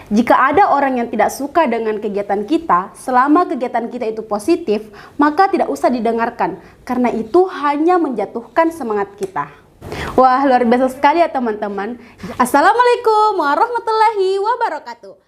Jika ada orang yang tidak suka dengan kegiatan kita, selama kegiatan kita itu positif, maka tidak usah didengarkan, karena itu hanya menjatuhkan semangat kita. Wah, luar biasa sekali ya teman-teman. Assalamualaikum warahmatullahi wabarakatuh.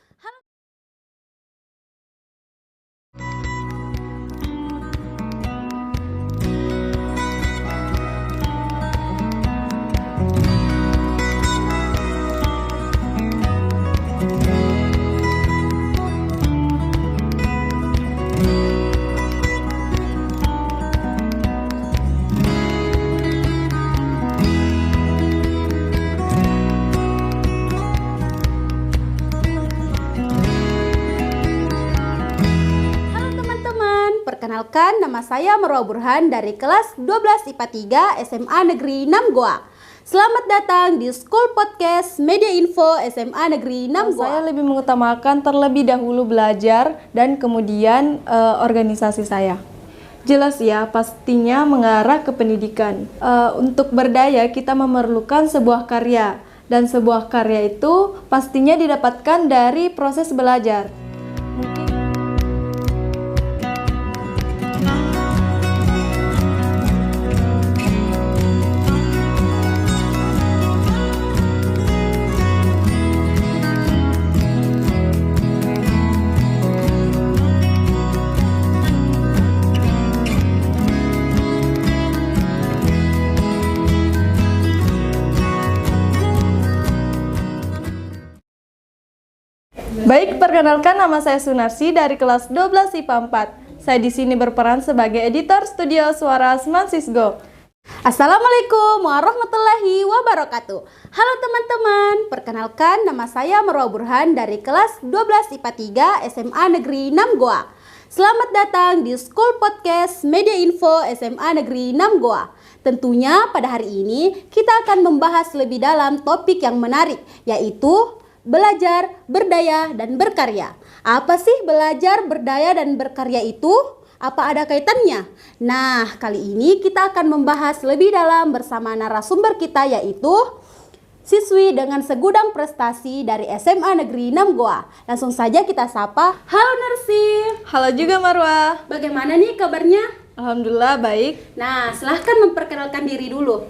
Perkenalkan, nama saya Marwa Burhan dari kelas 12 IPA 3 SMA Negeri 6 Goa. Selamat datang di School Podcast Media Info SMA Negeri 6 Goa. Saya lebih mengutamakan terlebih dahulu belajar dan kemudian organisasi saya. Jelas ya, pastinya mengarah ke pendidikan. Untuk berdaya kita memerlukan sebuah karya, dan sebuah karya itu pastinya didapatkan dari proses belajar. Baik, perkenalkan, nama saya Sunarsi dari kelas 12 IPA 4. Saya di sini berperan sebagai editor studio Suara Sisgo. Assalamualaikum warahmatullahi wabarakatuh. Halo teman-teman, perkenalkan, nama saya Marwa Burhan dari kelas 12 IPA 3 SMA Negeri 6 Goa. Selamat datang di School Podcast Media Info SMA Negeri 6 Goa. Tentunya pada hari ini kita akan membahas lebih dalam topik yang menarik, yaitu belajar, berdaya, dan berkarya. Apa sih belajar, berdaya, dan berkarya itu? Apa ada kaitannya? Nah, kali ini kita akan membahas lebih dalam bersama narasumber kita, yaitu siswi dengan segudang prestasi dari SMA Negeri 6 Goa. Langsung saja kita sapa. Halo Narsi. Halo juga Marwa. Bagaimana nih kabarnya? Alhamdulillah baik. Nah, silahkan memperkenalkan diri dulu.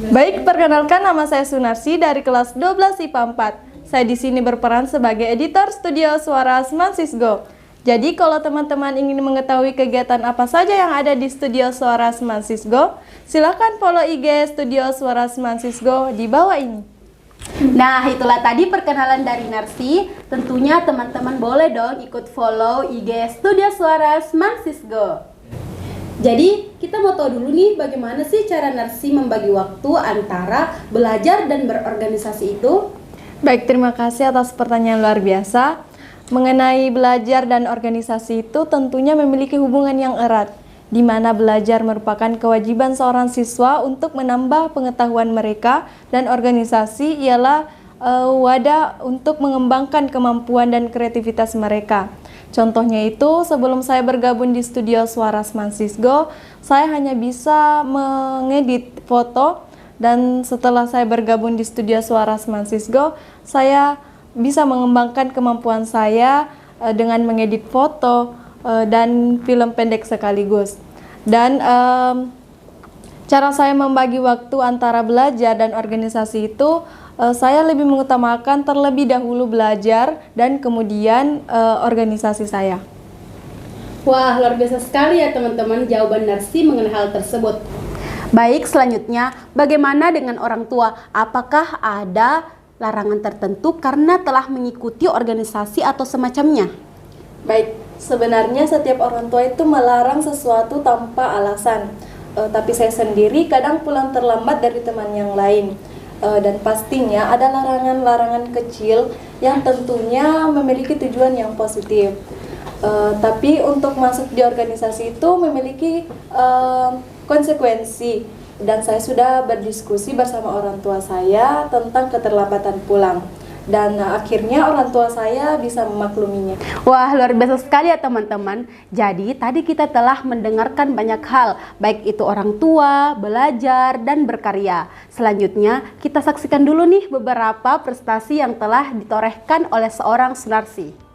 Baik, perkenalkan, nama saya Sunarsi dari kelas 12 IPA 4. Saya di sini berperan sebagai editor studio Suara Sisgo. Jadi kalau teman-teman ingin mengetahui kegiatan apa saja yang ada di studio Suara Sisgo, silakan follow IG studio Suara Sisgo di bawah ini. Nah, itulah tadi perkenalan dari Narsi. Tentunya teman-teman boleh dong ikut follow IG studio Suara Sisgo. Jadi kita mau tahu dulu nih bagaimana sih cara Narsi membagi waktu antara belajar dan berorganisasi itu? Baik, terima kasih atas pertanyaan luar biasa. Mengenai belajar dan organisasi itu tentunya memiliki hubungan yang erat, di mana belajar merupakan kewajiban seorang siswa untuk menambah pengetahuan mereka, dan organisasi ialah wadah untuk mengembangkan kemampuan dan kreativitas mereka. Contohnya itu, sebelum saya bergabung di studio Suara Sisgo, saya hanya bisa mengedit foto. Dan setelah saya bergabung di studio Suara Sisgo, saya bisa mengembangkan kemampuan saya dengan mengedit foto dan film pendek sekaligus. Dan cara saya membagi waktu antara belajar dan organisasi itu, saya lebih mengutamakan terlebih dahulu belajar dan kemudian organisasi saya. Wah, luar biasa sekali ya teman-teman jawaban Narsi mengenai hal tersebut. Baik, selanjutnya bagaimana dengan orang tua? Apakah ada larangan tertentu karena telah mengikuti organisasi atau semacamnya? Baik, sebenarnya setiap orang tua itu melarang sesuatu tanpa alasan. Tapi saya sendiri kadang pulang terlambat dari teman yang lain. Dan pastinya ada larangan-larangan kecil yang tentunya memiliki tujuan yang positif. Tapi untuk masuk di organisasi itu memiliki konsekuensi, dan saya sudah berdiskusi bersama orang tua saya tentang keterlambatan pulang. dan akhirnya orang tua saya bisa memakluminya. Wah, luar biasa sekali ya teman-teman. Jadi tadi kita telah mendengarkan banyak hal, baik itu orang tua, belajar, dan berkarya. Selanjutnya kita saksikan dulu nih beberapa prestasi yang telah ditorehkan oleh seorang Sunarsi.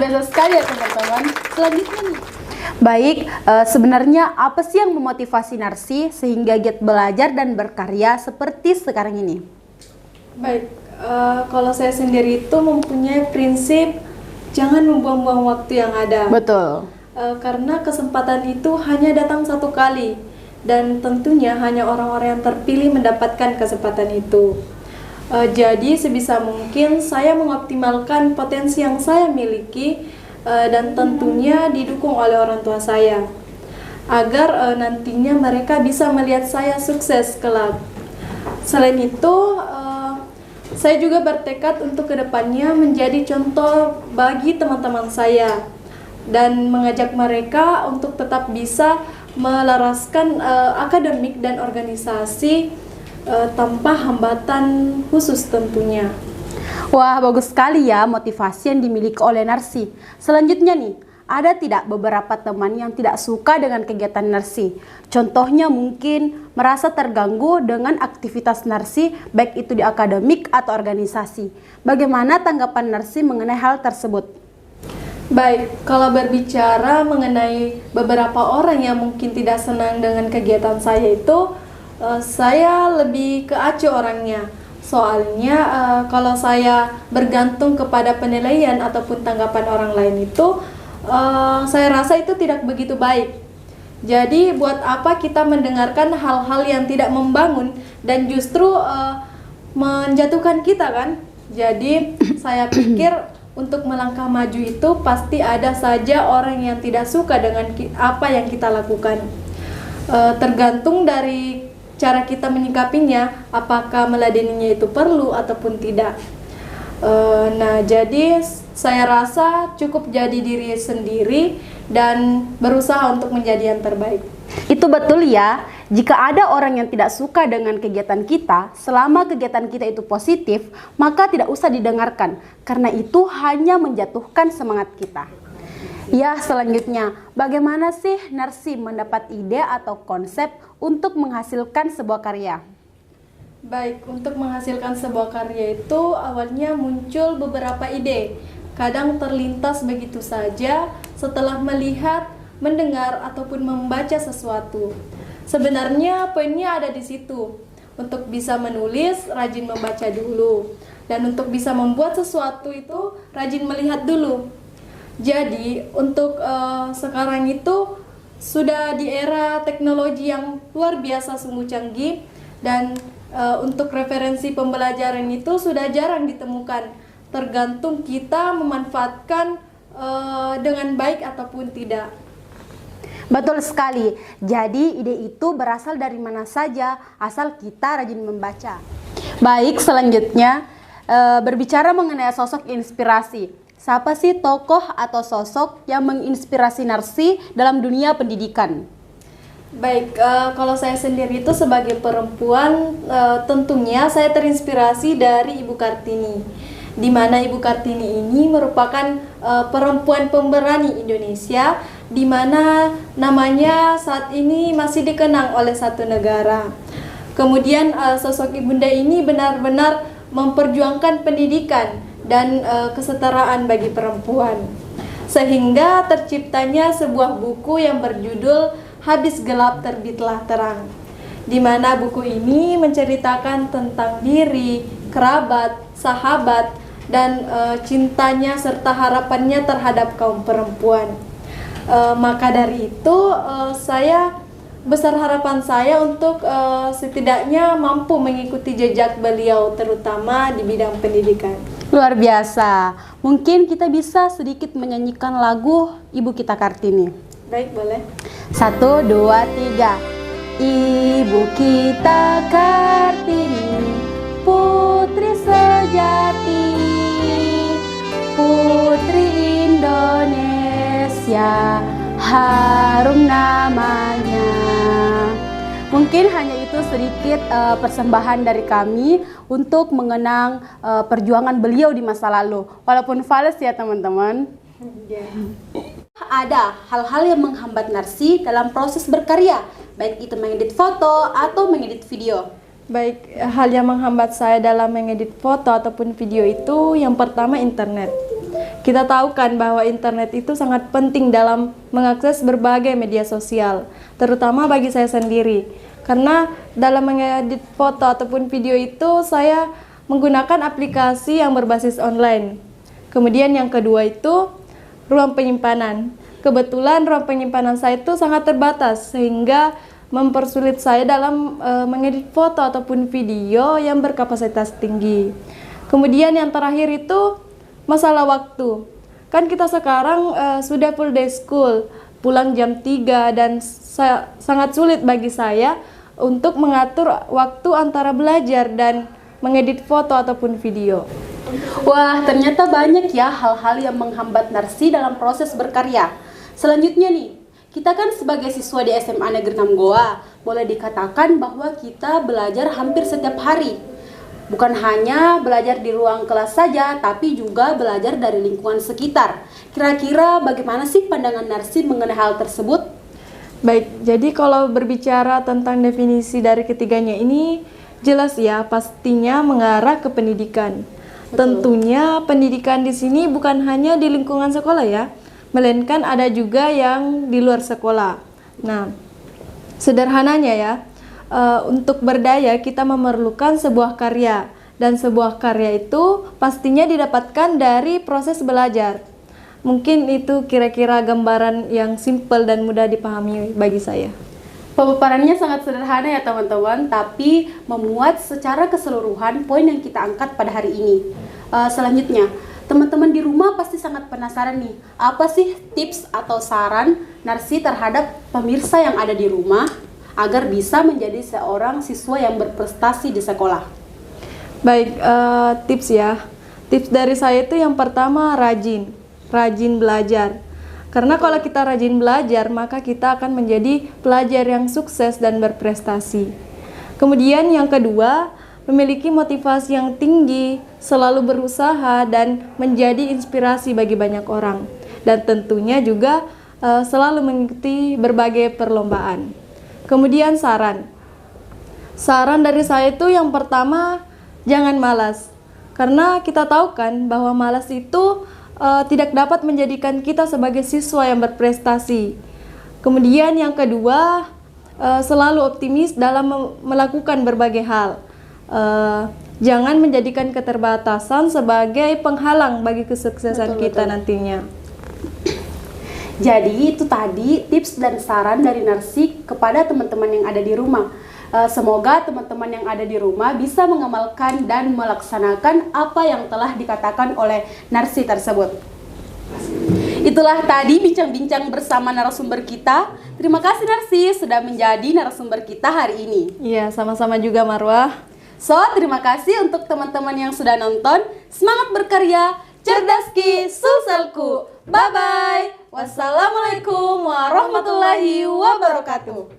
Biasa sekali ya teman-teman. Selanjutnya nih. Baik, sebenarnya apa sih yang memotivasi Narsi sehingga giat belajar dan berkarya seperti sekarang ini? Baik, kalau saya sendiri itu mempunyai prinsip jangan membuang-buang waktu yang ada. Betul. Karena kesempatan itu hanya datang satu kali dan tentunya hanya orang-orang yang terpilih mendapatkan kesempatan itu. Jadi sebisa mungkin saya mengoptimalkan potensi yang saya miliki dan tentunya didukung oleh orang tua saya agar nantinya mereka bisa melihat saya sukses kelak. Selain itu, saya juga bertekad untuk kedepannya menjadi contoh bagi teman-teman saya dan mengajak mereka untuk tetap bisa melaraskan akademik dan organisasi tanpa hambatan khusus tentunya. Wah, bagus sekali ya motivasi yang dimiliki oleh Narsi. Selanjutnya nih, ada tidak beberapa teman yang tidak suka dengan kegiatan Narsi? Contohnya mungkin merasa terganggu dengan aktivitas Narsi, baik itu di akademik atau organisasi. Bagaimana tanggapan Narsi mengenai hal tersebut? Baik, kalau berbicara mengenai beberapa orang yang mungkin tidak senang dengan kegiatan saya itu, saya lebih ke acuh orangnya. Soalnya kalau saya bergantung kepada penilaian ataupun tanggapan orang lain itu, saya rasa itu tidak begitu baik. Jadi buat apa kita mendengarkan hal-hal yang tidak membangun dan justru menjatuhkan kita kan? Jadi saya pikir untuk melangkah maju itu pasti ada saja orang yang tidak suka dengan apa yang kita lakukan. Tergantung dari cara kita menyikapinya, apakah meladeninya itu perlu ataupun tidak. Nah, jadi saya rasa cukup jadi diri sendiri dan berusaha untuk menjadi yang terbaik. Itu betul ya. Jika ada orang yang tidak suka dengan kegiatan kita, selama kegiatan kita itu positif, maka tidak usah didengarkan, karena itu hanya menjatuhkan semangat kita. Ya, selanjutnya, bagaimana sih Narsi mendapat ide atau konsep untuk menghasilkan sebuah karya? Baik, untuk menghasilkan sebuah karya itu awalnya muncul beberapa ide. Kadang terlintas begitu saja setelah melihat, mendengar, ataupun membaca sesuatu. Sebenarnya poinnya ada di situ, untuk bisa menulis, rajin membaca dulu. Dan untuk bisa membuat sesuatu itu, rajin melihat dulu. Jadi, untuk sekarang itu sudah di era teknologi yang luar biasa sungguh canggih, dan untuk referensi pembelajaran itu sudah jarang ditemukan. Tergantung kita memanfaatkan dengan baik ataupun tidak. Betul sekali. Jadi ide itu berasal dari mana saja, asal kita rajin membaca. Baik, selanjutnya berbicara mengenai sosok inspirasi. Siapa sih tokoh atau sosok yang menginspirasi Narsi dalam dunia pendidikan? Baik, kalau saya sendiri itu sebagai perempuan, tentunya saya terinspirasi dari Ibu Kartini, di mana Ibu Kartini ini merupakan perempuan pemberani Indonesia, di mana namanya saat ini masih dikenang oleh satu negara. Kemudian sosok Ibunda ini benar-benar memperjuangkan pendidikan dan kesetaraan bagi perempuan, sehingga terciptanya sebuah buku yang berjudul Habis Gelap Terbitlah Terang, di mana buku ini menceritakan tentang diri, kerabat, sahabat, dan cintanya serta harapannya terhadap kaum perempuan. Maka dari itu saya besar harapan saya untuk setidaknya mampu mengikuti jejak beliau, terutama di bidang pendidikan. Luar biasa. Mungkin kita bisa sedikit menyanyikan lagu Ibu kita Kartini. Baik, boleh. 1, 2, 3. Ibu kita Kartini, putri sejati, putri Indonesia, harum namanya. Mungkin hanya itu sedikit persembahan dari kami untuk mengenang perjuangan beliau di masa lalu. Walaupun fals ya teman-teman. Ada hal-hal yang menghambat Narsi dalam proses berkarya, baik itu mengedit foto atau mengedit video. Baik, hal yang menghambat saya dalam mengedit foto ataupun video itu yang pertama internet. Kita tahu kan bahwa internet itu sangat penting dalam mengakses berbagai media sosial, terutama bagi saya sendiri. Karena dalam mengedit foto ataupun video itu saya menggunakan aplikasi yang berbasis online. Kemudian yang kedua itu ruang penyimpanan. Kebetulan ruang penyimpanan saya itu sangat terbatas sehingga mempersulit saya dalam mengedit foto ataupun video yang berkapasitas tinggi. Kemudian yang terakhir itu masalah waktu. Kan kita sekarang sudah full day school, pulang jam 3 dan sangat sulit bagi saya untuk mengatur waktu antara belajar dan mengedit foto ataupun video. Wah, ternyata banyak ya hal-hal yang menghambat Narsi dalam proses berkarya. Selanjutnya nih, kita kan sebagai siswa di SMA Negeri 6 Goa, boleh dikatakan bahwa kita belajar hampir setiap hari. Bukan hanya belajar di ruang kelas saja, tapi juga belajar dari lingkungan sekitar. Kira-kira bagaimana sih pandangan Narsi mengenai hal tersebut? Baik, jadi kalau berbicara tentang definisi dari ketiganya ini, jelas ya, pastinya mengarah ke pendidikan. Betul. Tentunya pendidikan di sini bukan hanya di lingkungan sekolah ya, melainkan ada juga yang di luar sekolah. Nah, sederhananya ya, untuk berdaya kita memerlukan sebuah karya, dan sebuah karya itu pastinya didapatkan dari proses belajar. Mungkin itu kira-kira gambaran yang simpel dan mudah dipahami bagi saya. Pemaparannya sangat sederhana ya teman-teman, tapi memuat secara keseluruhan poin yang kita angkat pada hari ini. Selanjutnya, teman-teman di rumah pasti sangat penasaran nih, apa sih tips atau saran Narsi terhadap pemirsa yang ada di rumah agar bisa menjadi seorang siswa yang berprestasi di sekolah? Baik, tips ya. Tips dari saya itu yang pertama rajin belajar. Karena kalau kita rajin belajar, maka kita akan menjadi pelajar yang sukses dan berprestasi. Kemudian yang kedua, memiliki motivasi yang tinggi, selalu berusaha dan menjadi inspirasi bagi banyak orang. Dan tentunya juga selalu mengikuti berbagai perlombaan. Kemudian saran dari saya itu yang pertama, jangan malas. Karena kita tahu kan bahwa malas itu tidak dapat menjadikan kita sebagai siswa yang berprestasi. Kemudian yang kedua, selalu optimis dalam melakukan berbagai hal. Jangan menjadikan keterbatasan sebagai penghalang bagi kesuksesan kita nantinya. Jadi itu tadi tips dan saran dari Narsi kepada teman-teman yang ada di rumah. Semoga teman-teman yang ada di rumah bisa mengamalkan dan melaksanakan apa yang telah dikatakan oleh Narsi tersebut. Itulah tadi bincang-bincang bersama narasumber kita. Terima kasih Narsi sudah menjadi narasumber kita hari ini. Iya, sama-sama juga Marwah. So, terima kasih untuk teman-teman yang sudah nonton. Semangat berkarya, cerdaski, sulselku. Bye-bye. Wassalamualaikum warahmatullahi wabarakatuh.